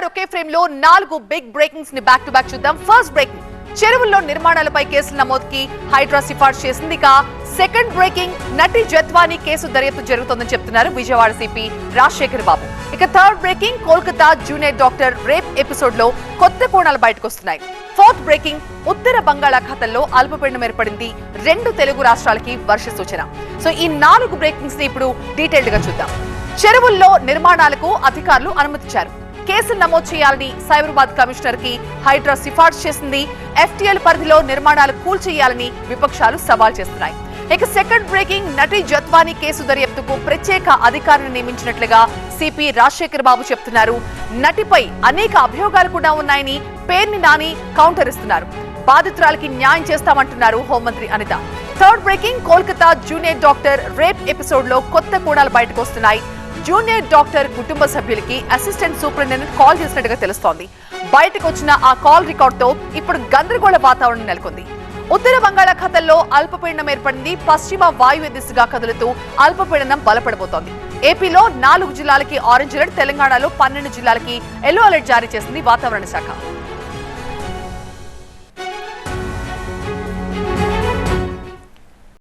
ఒకేసారి ఒకే ఫ్రేమ్ లో 4 big breakings ని బ్యాక్ టు బ్యాక్ చూద్దాం. ఫస్ట్ బ్రేకింగ్, చెరువుల్లో నిర్మాణాలపై కేసుల నమోదుకి హైడ్రా సిఫార్సు చేసింది. సెకండ్ బ్రేకింగ్, నటి జత్వానీ కేసు దర్యాప్తు జరుగుతోందని చెప్తున్నారు విజయవాడ సిపి రాజశేఖర్ బాబు. ఇక third breaking, Kolkata junior doctor rape episode లో కొత్త కోణాలు బయటకు వస్తున్నాయి. ఫోర్త్ బ్రేకింగ్, ఉత్తర బంగాళాఖాతంలో అల్పపీడనం ఏర్పడింది. 2 తెలుగు రాష్ట్రాలకి వర్ష సూచన. సో ఈ 4 బ్రేకింగ్స్ ని ఇప్పుడు డీటెయిల్డ్ గా చూద్దాం. చెరువుల్లో నిర్మాణాలకు అధికారులు అనుమతించారు. కేసులు నమోదు చేయాలని సైబరాబాద్ కమిషనర్ కి హైడ్రా సిఫార్సు చేసింది. FTL పరిధిలో నిర్మాణాలు కూల్చేయాలని విపక్షాలు సవాల్ చేస్తున్నాయి. ఇక సెకండ్ బ్రేకింగ్, నటి జత్వానీ కేసు దర్యాప్తుకు ప్రత్యేక అధికారిని నియమించినట్లుగా సిపి రాజశేఖర్ బాబు చెప్తున్నారు. నటిపై అనేక అభియోగాలు కూడా ఉన్నాయని పేర్ని నాని కౌంటర్ ఇస్తున్నారు. బాధితురాలకి న్యాయం చేస్తామంటున్నారు హోంమంత్రి Anitha. Third breaking, Kolkata junior doctor rape episode లో కొత్త కోణాలు బయటకు వస్తున్నాయి. జూనియర్ డాక్టర్ కుటుంబ సభ్యులకి అసిస్టెంట్ సూపరింటెండెంట్ కాల్ చేసినట్టుగా తెలుస్తోంది. బయటకు వచ్చిన ఆ కాల్ రికార్డ్ తో ఇప్పుడు గందరగోళ వాతావరణం నెలకొంది. ఉత్తర బంగాళాఖాతంలో అల్పపీడనం ఏర్పడింది. పశ్చిమ వాయువ్య దిశగా కదులుతూ అల్పపీడనం బలపడబోతోంది. ఏపీలో 4 జిల్లాలకి ఆరెంజ్ అలర్ట్, తెలంగాణలో 12 జిల్లాలకి ఎల్లో అలర్ట్ జారీ చేసింది వాతావరణ శాఖ.